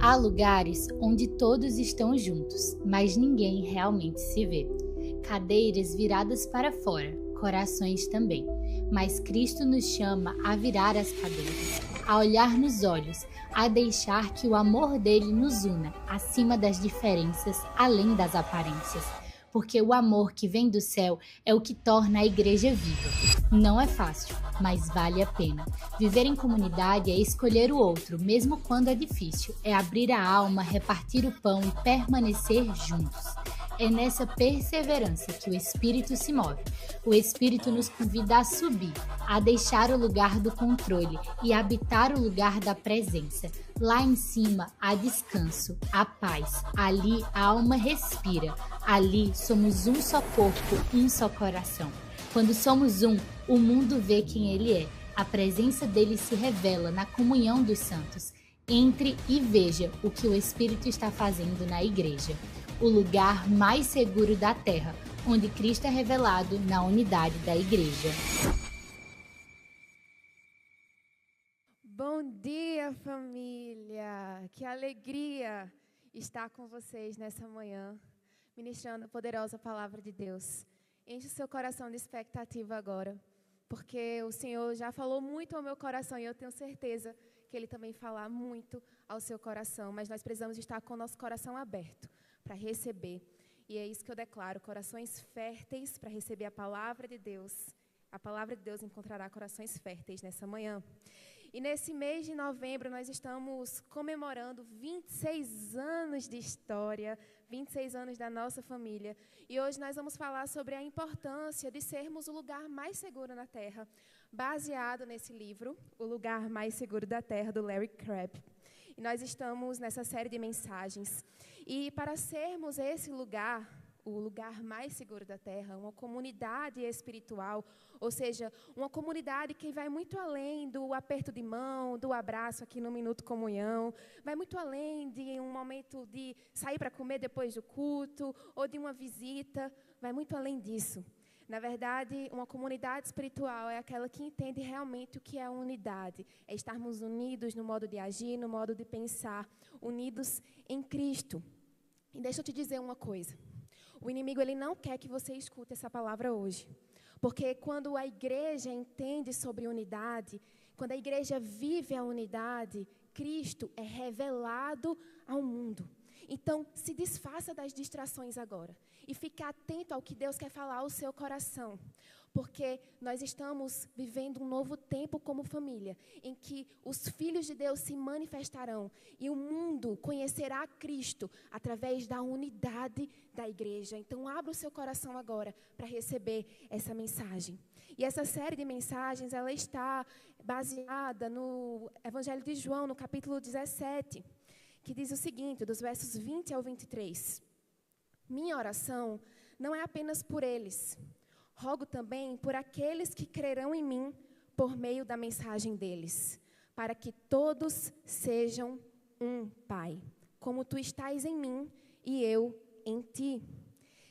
Há lugares onde todos estão juntos, mas ninguém realmente se vê. Cadeiras viradas para fora, corações também. Mas Cristo nos chama a virar as cadeiras, a olhar nos olhos, a deixar que o amor dele nos una, acima das diferenças, além das aparências. Porque o amor que vem do céu é o que torna a igreja viva. Não é fácil, mas vale a pena. Viver em comunidade é escolher o outro, mesmo quando é difícil. É abrir a alma, repartir o pão e permanecer juntos. É nessa perseverança que o Espírito se move. O Espírito nos convida a subir, a deixar o lugar do controle e habitar o lugar da presença. Lá em cima há descanso, há paz. Ali a alma respira. Ali somos um só corpo, um só coração. Quando somos um, o mundo vê quem ele é. A presença dele se revela na comunhão dos santos. Entre e veja o que o Espírito está fazendo na igreja. O lugar mais seguro da terra, onde Cristo é revelado na unidade da igreja. Bom dia, família! Que alegria estar com vocês nessa manhã, ministrando a poderosa palavra de Deus. Enche o seu coração de expectativa agora, porque o Senhor já falou muito ao meu coração e eu tenho certeza que Ele também falar muito ao seu coração, mas nós precisamos estar com o nosso coração aberto para receber. E é isso que eu declaro, corações férteis para receber a palavra de Deus. A palavra de Deus encontrará corações férteis nessa manhã. E nesse mês de novembro nós estamos comemorando 26 anos de história, 26 anos da nossa família. E hoje nós vamos falar sobre a importância de sermos o lugar mais seguro na Terra, baseado nesse livro, O Lugar Mais Seguro da Terra, do Larry Crabb. E nós estamos nessa série de mensagens. E para sermos esse lugar, o lugar mais seguro da Terra, uma comunidade espiritual, ou seja, uma comunidade que vai muito além do aperto de mão, do abraço aqui no Minuto Comunhão, vai muito além de um momento de sair para comer depois do culto, ou de uma visita, vai muito além disso. Na verdade, uma comunidade espiritual é aquela que entende realmente o que é a unidade. É estarmos unidos no modo de agir, no modo de pensar, unidos em Cristo. E deixa eu te dizer uma coisa. O inimigo ele não quer que você escute essa palavra hoje. Porque quando a igreja entende sobre unidade, quando a igreja vive a unidade, Cristo é revelado ao mundo. Então, se desfaça das distrações agora e fique atento ao que Deus quer falar ao seu coração. Porque nós estamos vivendo um novo tempo como família, em que os filhos de Deus se manifestarão e o mundo conhecerá Cristo através da unidade da igreja. Então, abra o seu coração agora para receber essa mensagem. E essa série de mensagens, ela está baseada no Evangelho de João, no capítulo 17, que diz o seguinte, dos versos 20 ao 23. Minha oração não é apenas por eles. Rogo também por aqueles que crerão em mim por meio da mensagem deles, para que todos sejam um, Pai, como tu estás em mim e eu em ti.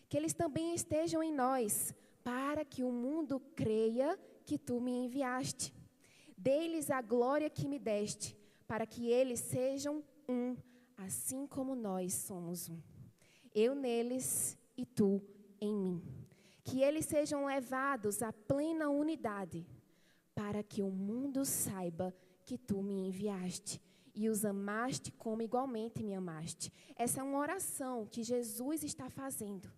Que eles também estejam em nós, para que o mundo creia que tu me enviaste. Dê-lhes a glória que me deste, para que eles sejam um, assim como nós somos um. Eu neles e tu em mim. Que eles sejam levados à plena unidade, para que o mundo saiba que tu me enviaste e os amaste como igualmente me amaste. Essa é uma oração que Jesus está fazendo.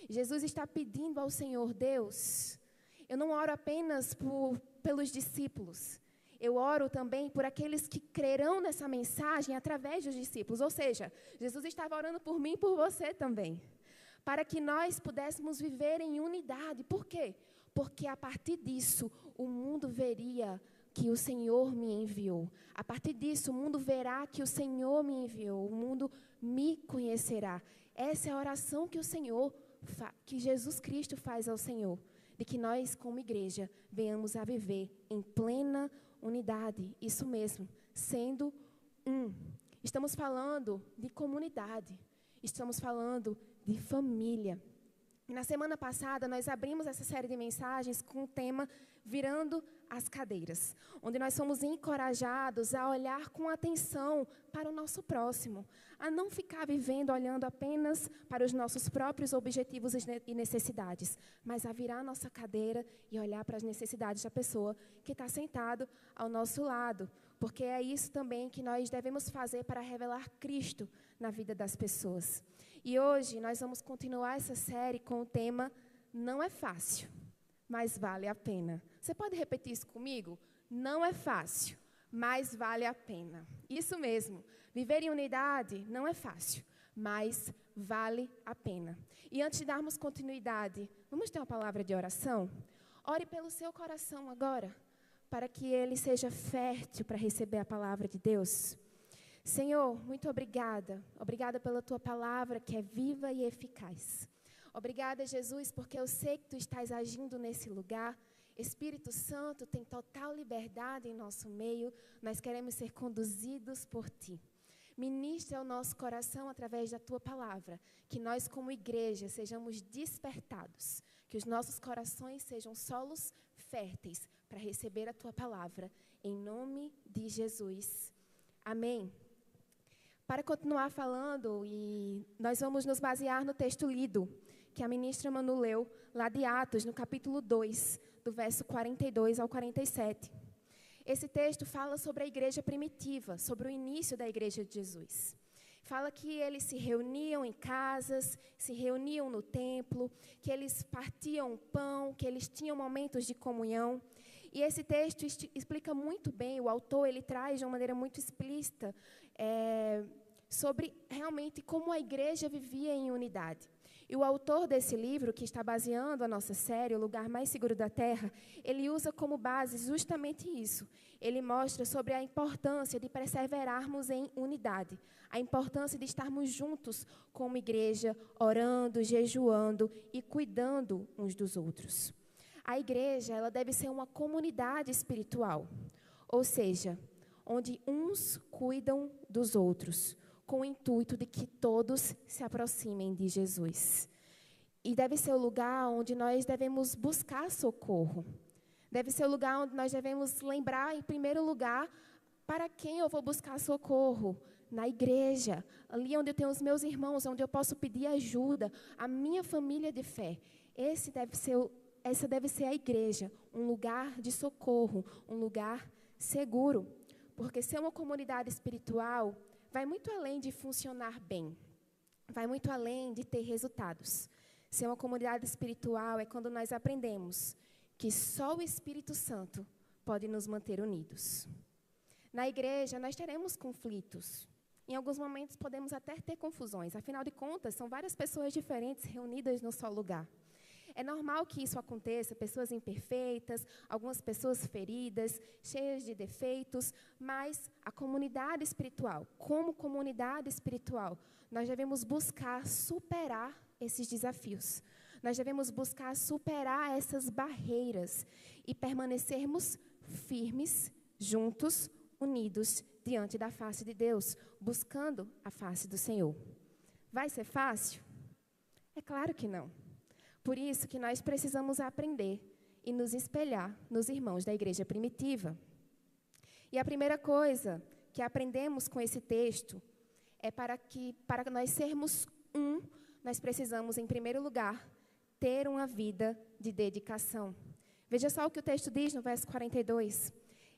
Jesus está pedindo ao Senhor Deus. Eu não oro apenas pelos discípulos. Eu oro também por aqueles que crerão nessa mensagem através dos discípulos. Ou seja, Jesus estava orando por mim e por você também. Para que nós pudéssemos viver em unidade. Por quê? Porque a partir disso, o mundo veria que o Senhor me enviou. A partir disso, o mundo verá que o Senhor me enviou. O mundo me conhecerá. Essa é a oração que que Jesus Cristo faz ao Senhor. De que nós, como igreja, venhamos a viver em plena unidade. Isso mesmo, sendo um. Estamos falando de comunidade. Estamos falando de família. Na semana passada, nós abrimos essa série de mensagens com o tema Virando as cadeiras, onde nós somos encorajados a olhar com atenção para o nosso próximo, a não ficar vivendo olhando apenas para os nossos próprios objetivos e necessidades, mas a virar a nossa cadeira e olhar para as necessidades da pessoa que está sentado ao nosso lado, porque é isso também que nós devemos fazer para revelar Cristo na vida das pessoas. E hoje nós vamos continuar essa série com o tema Não é fácil, mas vale a pena. Você pode repetir isso comigo? Não é fácil, mas vale a pena. Isso mesmo. Viver em unidade não é fácil, mas vale a pena. E antes de darmos continuidade, vamos ter uma palavra de oração? Ore pelo seu coração agora, para que ele seja fértil para receber a palavra de Deus. Senhor, muito obrigada. Obrigada pela tua palavra que é viva e eficaz. Obrigada, Jesus, porque eu sei que tu estás agindo nesse lugar. Espírito Santo, tem total liberdade em nosso meio. Nós queremos ser conduzidos por ti. Ministra o nosso coração através da tua palavra. Que nós, como igreja, sejamos despertados. Que os nossos corações sejam solos férteis para receber a tua palavra. Em nome de Jesus. Amém. Para continuar falando, e nós vamos nos basear no texto lido, que a ministra Manu leu, lá de Atos, no capítulo 2, do verso 42 ao 47. Esse texto fala sobre a igreja primitiva, sobre o início da igreja de Jesus. Fala que eles se reuniam em casas, se reuniam no templo, que eles partiam pão, que eles tinham momentos de comunhão. E esse texto explica muito bem, o autor ele traz de uma maneira muito explícita sobre realmente como a igreja vivia em unidade. E o autor desse livro, que está baseando a nossa série, O Lugar Mais Seguro da Terra, ele usa como base justamente isso. Ele mostra sobre a importância de perseverarmos em unidade, a importância de estarmos juntos como igreja, orando, jejuando e cuidando uns dos outros. A igreja, ela deve ser uma comunidade espiritual, ou seja, onde uns cuidam dos outros, com o intuito de que todos se aproximem de Jesus. E deve ser o lugar onde nós devemos buscar socorro. Deve ser o lugar onde nós devemos lembrar, em primeiro lugar, para quem eu vou buscar socorro. Na igreja, ali onde eu tenho os meus irmãos, onde eu posso pedir ajuda, a minha família de fé. Essa deve ser a igreja, um lugar de socorro, um lugar seguro. Porque ser uma comunidade espiritual vai muito além de funcionar bem, vai muito além de ter resultados. Ser uma comunidade espiritual é quando nós aprendemos que só o Espírito Santo pode nos manter unidos. Na igreja, nós teremos conflitos. Em alguns momentos, podemos até ter confusões. Afinal de contas, são várias pessoas diferentes reunidas no só lugar. É normal que isso aconteça, pessoas imperfeitas, algumas pessoas feridas, cheias de defeitos, mas a comunidade espiritual, como comunidade espiritual, nós devemos buscar superar esses desafios. Nós devemos buscar superar essas barreiras e permanecermos firmes, juntos, unidos, diante da face de Deus, buscando a face do Senhor. Vai ser fácil? É claro que não. Por isso que nós precisamos aprender e nos espelhar nos irmãos da igreja primitiva. E a primeira coisa que aprendemos com esse texto é para nós sermos nós precisamos, em primeiro lugar, ter uma vida de dedicação. Veja só o que o texto diz no verso 42.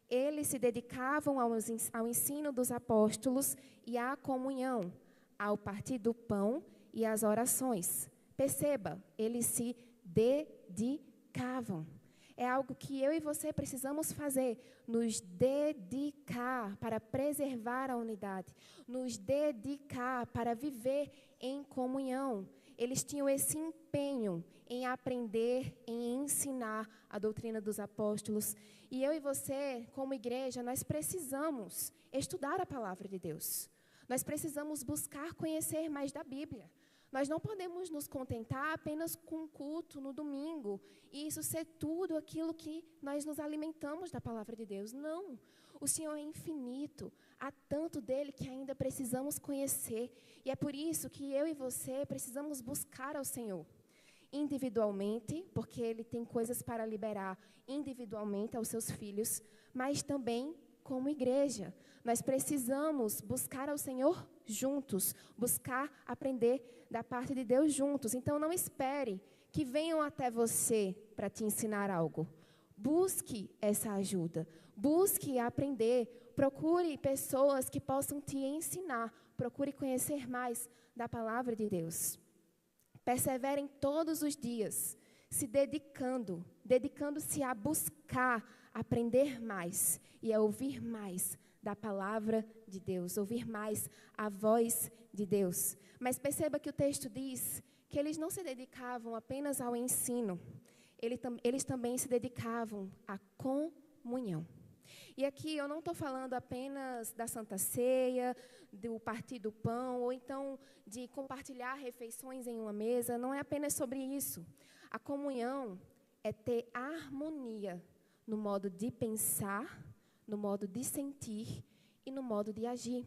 Eles se dedicavam ao ensino dos apóstolos e à comunhão, ao partir do pão e às orações. Perceba, eles se dedicavam. É algo que eu e você precisamos fazer, nos dedicar para preservar a unidade, nos dedicar para viver em comunhão. Eles tinham esse empenho em aprender, em ensinar a doutrina dos apóstolos. E eu e você, como igreja, nós precisamos estudar a palavra de Deus. Nós precisamos buscar conhecer mais da Bíblia. Nós não podemos nos contentar apenas com um culto no domingo e isso ser tudo aquilo que nós nos alimentamos da palavra de Deus. Não. O Senhor é infinito. Há tanto dele que ainda precisamos conhecer. E é por isso que eu e você precisamos buscar ao Senhor. individualmente, porque Ele tem coisas para liberar individualmente aos seus filhos, mas também como igreja. Nós precisamos buscar ao Senhor juntos, buscar aprender da parte de Deus juntos. Então, não espere que venham até você para te ensinar algo. Busque essa ajuda, busque aprender, procure pessoas que possam te ensinar, procure conhecer mais da palavra de Deus. Perseverem todos os dias, se dedicando-se a buscar, aprender mais e a ouvir mais da palavra de Deus, ouvir mais a voz de Deus. Mas perceba que o texto diz que eles não se dedicavam apenas ao ensino, eles também se dedicavam à comunhão. E aqui eu não estou falando apenas da Santa Ceia, do partir do pão, ou então de compartilhar refeições em uma mesa. Não é apenas sobre isso. A comunhão é ter harmonia no modo de pensar, no modo de sentir e no modo de agir.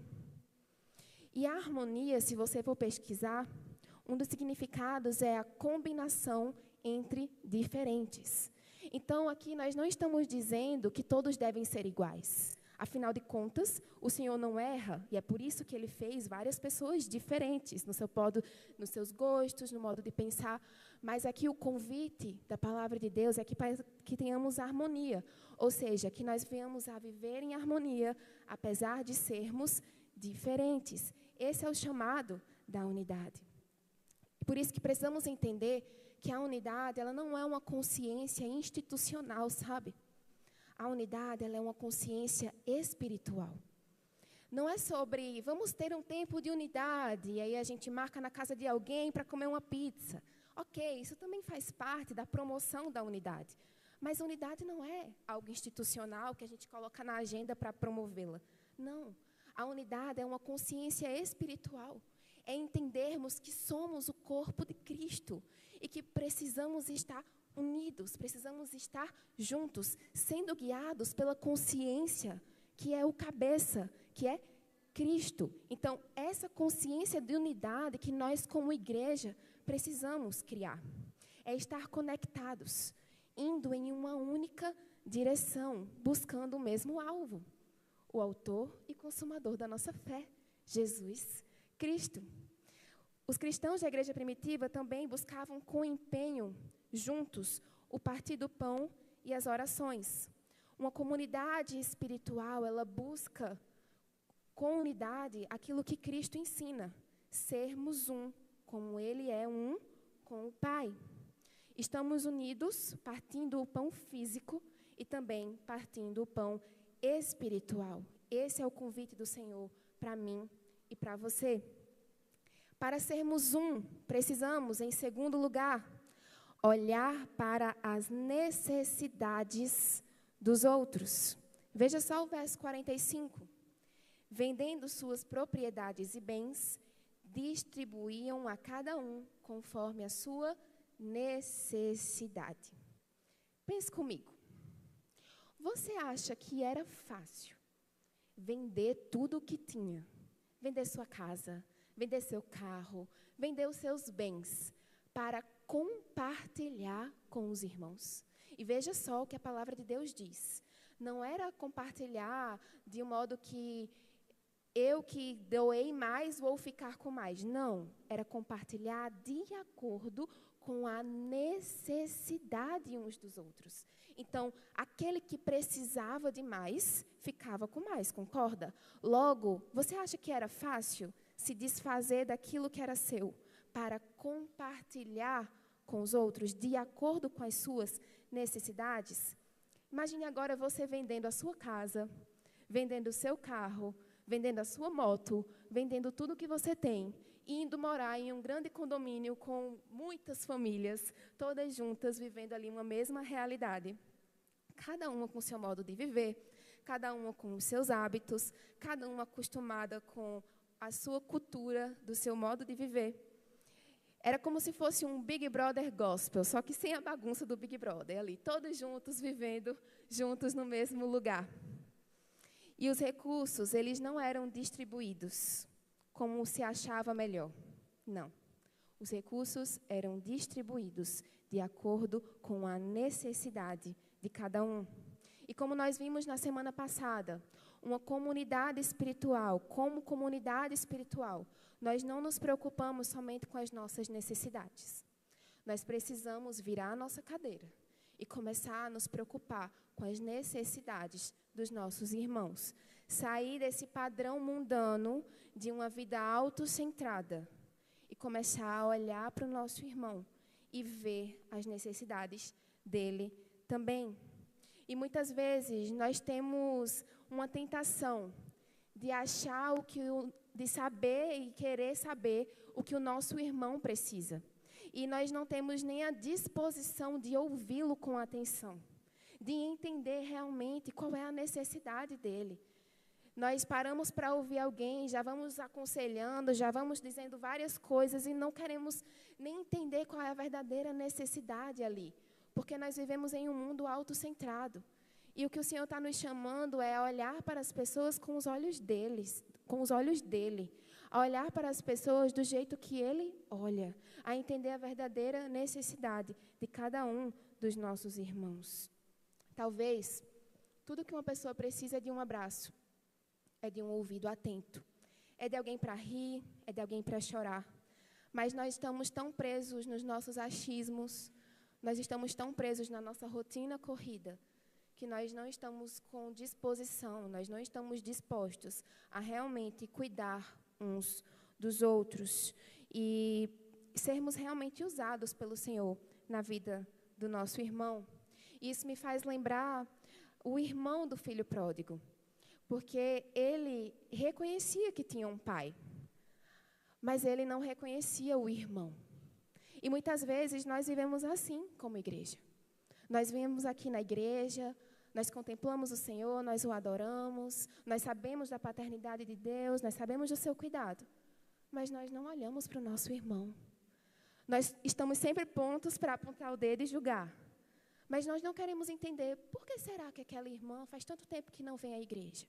E a harmonia, se você for pesquisar, um dos significados é a combinação entre diferentes. Então, aqui nós não estamos dizendo que todos devem ser iguais. Afinal de contas, o Senhor não erra, e é por isso que Ele fez várias pessoas diferentes, nos seus gostos, no modo de pensar. Mas aqui o convite da palavra de Deus é que tenhamos harmonia, ou seja, que nós venhamos a viver em harmonia, apesar de sermos diferentes. Esse é o chamado da unidade. Por isso que precisamos entender que a unidade, ela não é uma consciência institucional, sabe? A unidade, ela é uma consciência espiritual. Não é sobre, vamos ter um tempo de unidade, e aí a gente marca na casa de alguém para comer uma pizza. Ok, isso também faz parte da promoção da unidade. Mas a unidade não é algo institucional que a gente coloca na agenda para promovê-la. Não, a unidade é uma consciência espiritual. É entendermos que somos o corpo de Cristo e que precisamos estar unidos, precisamos estar juntos, sendo guiados pela consciência que é o cabeça, que é Cristo. Então, essa consciência de unidade que nós, como igreja, precisamos criar. É estar conectados, indo em uma única direção, buscando o mesmo alvo. O autor e consumador da nossa fé, Jesus Cristo. Os cristãos da igreja primitiva também buscavam com empenho, juntos, o partir do pão e as orações. Uma comunidade espiritual, ela busca com unidade aquilo que Cristo ensina, sermos um, como Ele é um com o Pai. Estamos unidos, partindo o pão físico e também partindo o pão espiritual. Esse é o convite do Senhor para mim e para você. Para sermos um, precisamos, em segundo lugar, olhar para as necessidades dos outros. Veja só o verso 45. Vendendo suas propriedades e bens, distribuíam a cada um conforme a sua necessidade. Pense comigo. Você acha que era fácil vender tudo o que tinha? Vender sua casa, vender seu carro, vender os seus bens para compartilhar com os irmãos? E veja só o que a palavra de Deus diz. Não era compartilhar de um modo que eu que doei mais vou ficar com mais. Não, era compartilhar de acordo com a necessidade uns dos outros. Então, aquele que precisava de mais, ficava com mais, concorda? Logo, você acha que era fácil se desfazer daquilo que era seu para compartilhar com os outros de acordo com as suas necessidades? Imagine agora você vendendo a sua casa, vendendo o seu carro, vendendo a sua moto, vendendo tudo que você tem, indo morar em um grande condomínio com muitas famílias, todas juntas, vivendo ali uma mesma realidade. Cada uma com o seu modo de viver, cada uma com os seus hábitos, cada uma acostumada com a sua cultura, do seu modo de viver. Era como se fosse um Big Brother gospel, só que sem a bagunça do Big Brother, ali, todos juntos, vivendo juntos no mesmo lugar. E os recursos, eles não eram distribuídos como se achava melhor. Não. Os recursos eram distribuídos de acordo com a necessidade de cada um. E como nós vimos na semana passada, uma comunidade espiritual, como comunidade espiritual, nós não nos preocupamos somente com as nossas necessidades. Nós precisamos virar a nossa cadeira e começar a nos preocupar com as necessidades dos nossos irmãos. Sair desse padrão mundano de uma vida autocentrada e começar a olhar para o nosso irmão e ver as necessidades dele também. E muitas vezes nós temos uma tentação de achar de saber e querer saber o que o nosso irmão precisa. E nós não temos nem a disposição de ouvi-lo com atenção, de entender realmente qual é a necessidade dele. Nós paramos para ouvir alguém, já vamos aconselhando, já vamos dizendo várias coisas e não queremos nem entender qual é a verdadeira necessidade ali, porque nós vivemos em um mundo autocentrado. E o que o Senhor está nos chamando é a olhar para as pessoas com os olhos dele, a olhar para as pessoas do jeito que Ele olha, a entender a verdadeira necessidade de cada um dos nossos irmãos. Talvez tudo que uma pessoa precisa é de um abraço, é de um ouvido atento, é de alguém para rir, é de alguém para chorar. Mas nós estamos tão presos nos nossos achismos, nós estamos tão presos na nossa rotina corrida, que nós não estamos com disposição, nós não estamos dispostos a realmente cuidar uns dos outros e sermos realmente usados pelo Senhor na vida do nosso irmão. Isso me faz lembrar o irmão do filho pródigo, porque ele reconhecia que tinha um pai, mas ele não reconhecia o irmão. E muitas vezes nós vivemos assim como igreja. Nós viemos aqui na igreja, nós contemplamos o Senhor, nós o adoramos, nós sabemos da paternidade de Deus, nós sabemos do seu cuidado, mas nós não olhamos para o nosso irmão. Nós estamos sempre prontos para apontar o dedo e julgar, mas nós não queremos entender por que será que aquela irmã faz tanto tempo que não vem à igreja.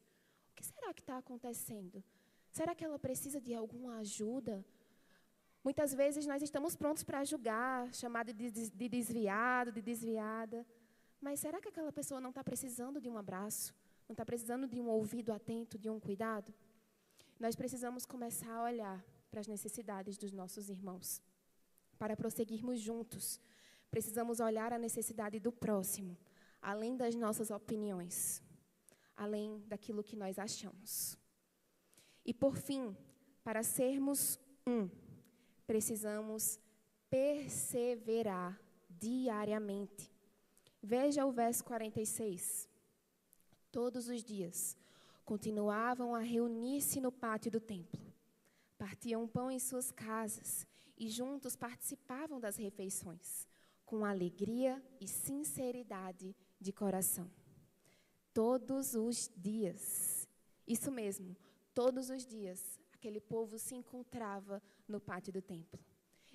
O que será que está acontecendo? Será que ela precisa de alguma ajuda? Muitas vezes nós estamos prontos para julgar, chamado de desviado, de desviada. Mas será que aquela pessoa não está precisando de um abraço? Não está precisando de um ouvido atento, de um cuidado? Nós precisamos começar a olhar para as necessidades dos nossos irmãos. Para prosseguirmos juntos, precisamos olhar a necessidade do próximo, além das nossas opiniões, além daquilo que nós achamos. E, por fim, para sermos precisamos perseverar diariamente. Veja o verso 46. Todos os dias continuavam a reunir-se no pátio do templo. Partiam pão em suas casas e juntos participavam das refeições, com alegria e sinceridade de coração. Todos os dias. Isso mesmo, todos os dias, aquele povo se encontrava no pátio do templo.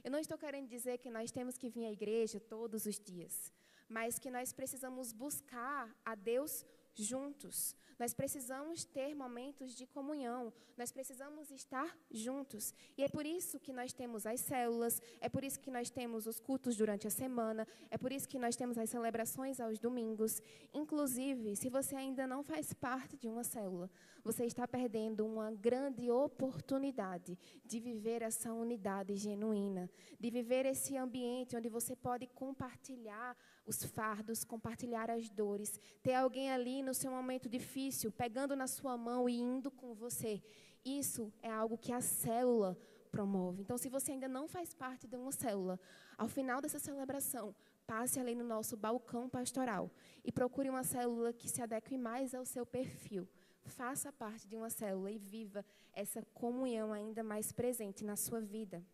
Eu não estou querendo dizer que nós temos que vir à igreja todos os dias, mas que nós precisamos buscar a Deus juntos. Nós precisamos ter momentos de comunhão, nós precisamos estar juntos. E é por isso que nós temos as células, é por isso que nós temos os cultos durante a semana, é por isso que nós temos as celebrações aos domingos. Inclusive, se você ainda não faz parte de uma célula, você está perdendo uma grande oportunidade de viver essa unidade genuína, de viver esse ambiente onde você pode compartilhar os fardos, compartilhar as dores, ter alguém ali no seu momento difícil, pegando na sua mão e indo com você. Isso é algo que a célula promove. Então, se você ainda não faz parte de uma célula, ao final dessa celebração, passe ali no nosso balcão pastoral e procure uma célula que se adeque mais ao seu perfil. Faça parte de uma célula e viva essa comunhão ainda mais presente na sua vida.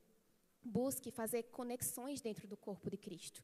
Busque fazer conexões dentro do corpo de Cristo.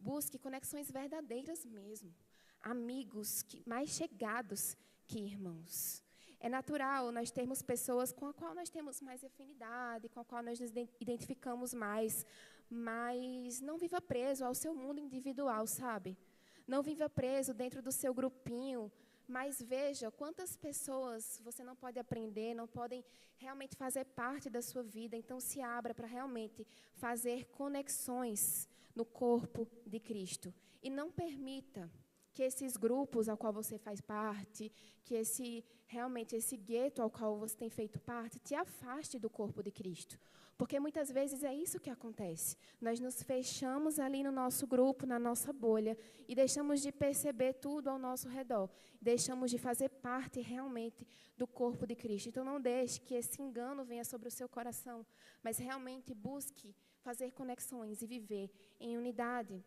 Busque conexões verdadeiras mesmo. Amigos mais chegados que irmãos. É natural nós termos pessoas com a qual nós temos mais afinidade, com a qual nós nos identificamos mais, mas não viva preso ao seu mundo individual, sabe? Não viva preso dentro do seu grupinho, Mas veja quantas pessoas você não pode aprender, não podem realmente fazer parte da sua vida. Então, se abra para realmente fazer conexões no corpo de Cristo. E não permita que esses grupos ao qual você faz parte, que realmente esse gueto ao qual você tem feito parte, te afaste do corpo de Cristo. Porque muitas vezes é isso que acontece. Nós nos fechamos ali no nosso grupo, na nossa bolha, e deixamos de perceber tudo ao nosso redor. Deixamos de fazer parte realmente do corpo de Cristo. Então não deixe que esse engano venha sobre o seu coração, mas realmente busque fazer conexões e viver em unidade.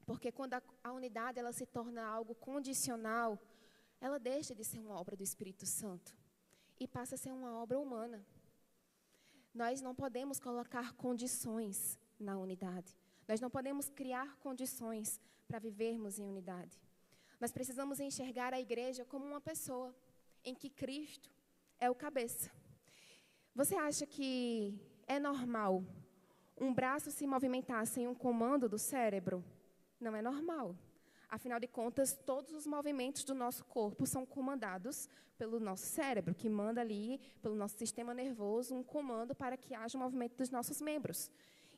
Porque quando a unidade ela se torna algo condicional, ela deixa de ser uma obra do Espírito Santo e passa a ser uma obra humana. Nós não podemos colocar condições na unidade. Nós não podemos criar condições para vivermos em unidade. Nós precisamos enxergar a igreja como uma pessoa em que Cristo é o cabeça. Você acha que é normal um braço se movimentar sem um comando do cérebro? Não é normal. Afinal de contas, todos os movimentos do nosso corpo são comandados pelo nosso cérebro, que manda ali, pelo nosso sistema nervoso, um comando para que haja o movimento dos nossos membros.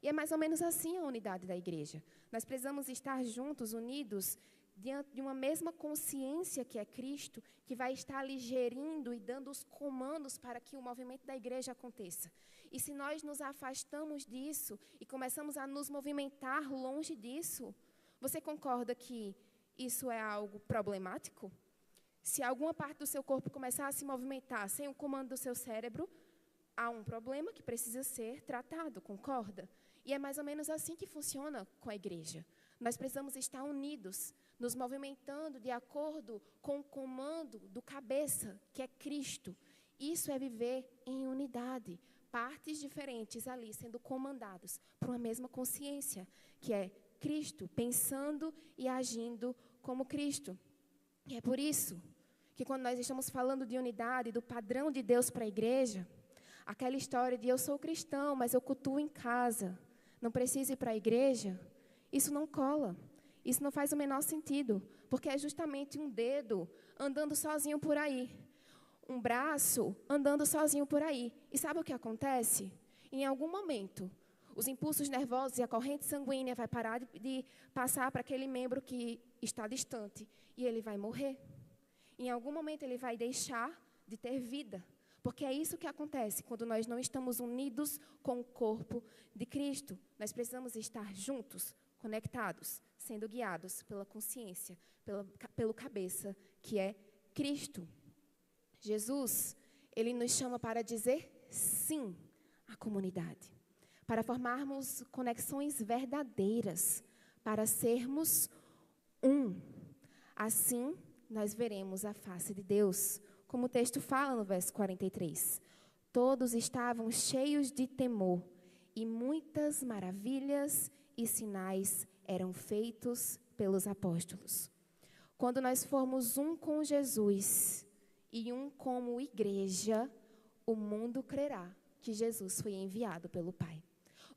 E é mais ou menos assim a unidade da igreja. Nós precisamos estar juntos, unidos, diante de uma mesma consciência que é Cristo, que vai estar ali gerindo e dando os comandos para que o movimento da igreja aconteça. E se nós nos afastamos disso e começamos a nos movimentar longe disso, você concorda que isso é algo problemático? Se alguma parte do seu corpo começar a se movimentar sem o comando do seu cérebro, há um problema que precisa ser tratado, concorda? E é mais ou menos assim que funciona com a igreja. Nós precisamos estar unidos, nos movimentando de acordo com o comando do cabeça, que é Cristo. Isso é viver em unidade, partes diferentes ali sendo comandados por uma mesma consciência, que é Cristo, pensando e agindo como Cristo. E é por isso que quando nós estamos falando de unidade, do padrão de Deus para a igreja, aquela história de eu sou cristão, mas eu cultuo em casa, não preciso ir para a igreja, isso não cola. Isso não faz o menor sentido, porque é justamente um dedo andando sozinho por aí, um braço andando sozinho por aí. E sabe o que acontece? Em algum momento, os impulsos nervosos e a corrente sanguínea vai parar de passar para aquele membro que está distante e ele vai morrer. Em algum momento ele vai deixar de ter vida, porque é isso que acontece quando nós não estamos unidos com o corpo de Cristo. Nós precisamos estar juntos, conectados, sendo guiados pela consciência, pelo cabeça, que é Cristo. Jesus, ele nos chama para dizer sim à comunidade, para formarmos conexões verdadeiras, para sermos um. Assim, nós veremos a face de Deus, como o texto fala no verso 43. Todos estavam cheios de temor, e muitas maravilhas e sinais eram feitos pelos apóstolos. Quando nós formos um com Jesus e um como igreja, o mundo crerá que Jesus foi enviado pelo Pai.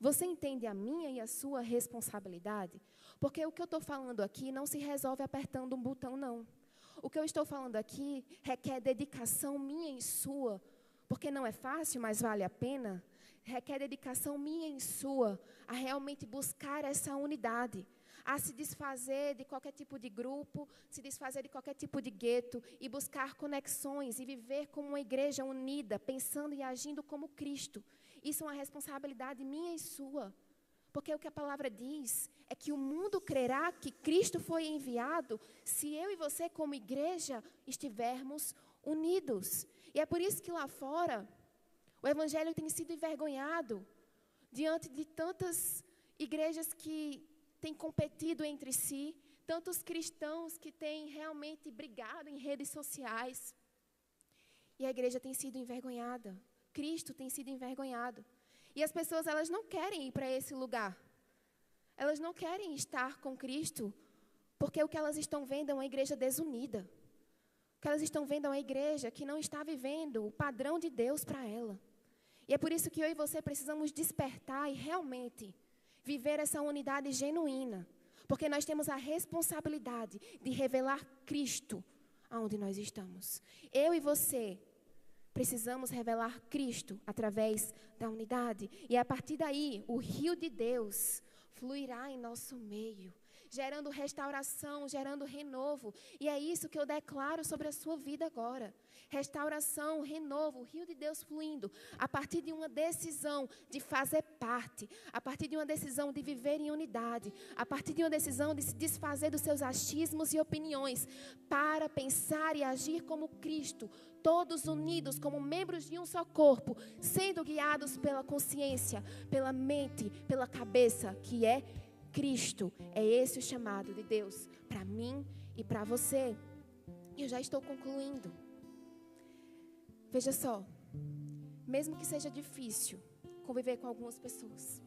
Você entende a minha e a sua responsabilidade? Porque o que eu estou falando aqui não se resolve apertando um botão, não. O que eu estou falando aqui requer dedicação minha e sua, porque não é fácil, mas vale a pena. Requer dedicação minha e sua a realmente buscar essa unidade, a se desfazer de qualquer tipo de grupo, se desfazer de qualquer tipo de gueto e buscar conexões e viver como uma igreja unida, pensando e agindo como Cristo. Isso é uma responsabilidade minha e sua, porque o que a palavra diz é que o mundo crerá que Cristo foi enviado se eu e você como igreja estivermos unidos. E é por isso que lá fora o evangelho tem sido envergonhado diante de tantas igrejas que têm competido entre si, tantos cristãos que têm realmente brigado em redes sociais. E a igreja tem sido envergonhada. Cristo tem sido envergonhado. E as pessoas, elas não querem ir para esse lugar. Elas não querem estar com Cristo, porque o que elas estão vendo é uma igreja desunida. O que elas estão vendo é uma igreja que não está vivendo o padrão de Deus para ela. E é por isso que eu e você precisamos despertar e realmente viver essa unidade genuína. Porque nós temos a responsabilidade de revelar Cristo aonde nós estamos. Eu e você precisamos revelar Cristo através da unidade. E a partir daí, o rio de Deus fluirá em nosso meio, gerando restauração, gerando renovo. E é isso que eu declaro sobre a sua vida agora. Restauração, renovo, o rio de Deus fluindo, a partir de uma decisão de fazer parte, a partir de uma decisão de viver em unidade, a partir de uma decisão de se desfazer dos seus achismos e opiniões, para pensar e agir como Cristo, todos unidos como membros de um só corpo, sendo guiados pela consciência, pela mente, pela cabeça, que é Cristo. É esse o chamado de Deus para mim e para você. Eu já estou concluindo. Veja só, mesmo que seja difícil conviver com algumas pessoas,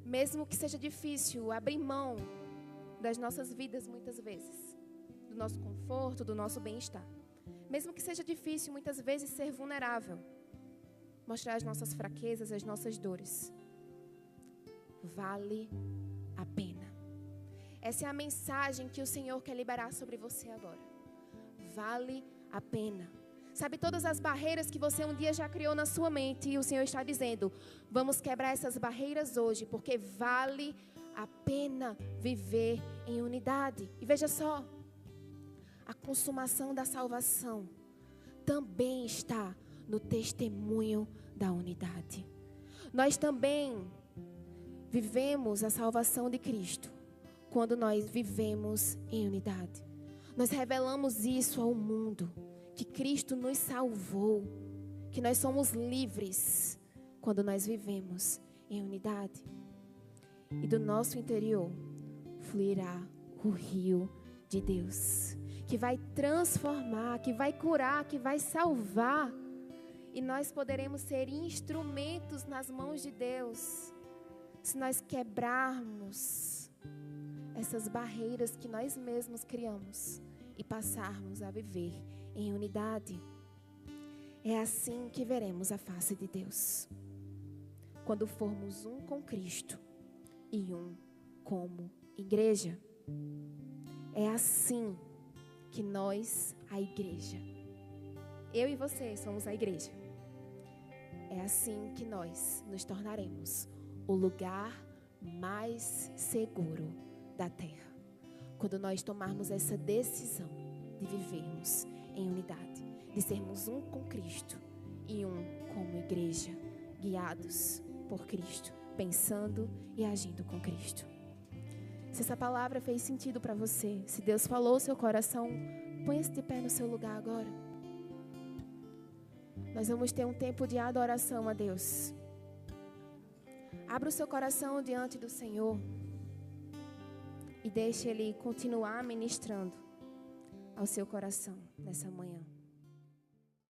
mesmo que seja difícil abrir mão das nossas vidas muitas vezes, do nosso conforto, do nosso bem-estar, mesmo que seja difícil muitas vezes ser vulnerável, mostrar as nossas fraquezas, as nossas dores, vale a pena. Essa é a mensagem que o Senhor quer liberar sobre você agora. Vale a pena. Sabe, todas as barreiras que você um dia já criou na sua mente, e o Senhor está dizendo, vamos quebrar essas barreiras hoje, porque vale a pena viver em unidade. E veja só, a consumação da salvação também está no testemunho da unidade. Nós também vivemos a salvação de Cristo quando nós vivemos em unidade. Nós revelamos isso ao mundo, que Cristo nos salvou, que nós somos livres quando nós vivemos em unidade. E do nosso interior fluirá o rio de Deus, que vai transformar, que vai curar, que vai salvar. E nós poderemos ser instrumentos nas mãos de Deus, se nós quebrarmos essas barreiras que nós mesmos criamos e passarmos a viver em unidade. É assim que veremos a face de Deus, quando formos um com Cristo e um como igreja. É assim que nós, a igreja, eu e você somos a igreja. É assim que nós nos tornaremos o lugar mais seguro da terra, quando nós tomarmos essa decisão de vivermos em unidade, de sermos um com Cristo e um como igreja, guiados por Cristo, pensando e agindo com Cristo. Se essa palavra fez sentido para você, se Deus falou ao seu coração, ponha-se de pé no seu lugar agora. Nós vamos ter um tempo de adoração a Deus. Abra o seu coração diante do Senhor e deixe Ele continuar ministrando ao seu coração nessa manhã.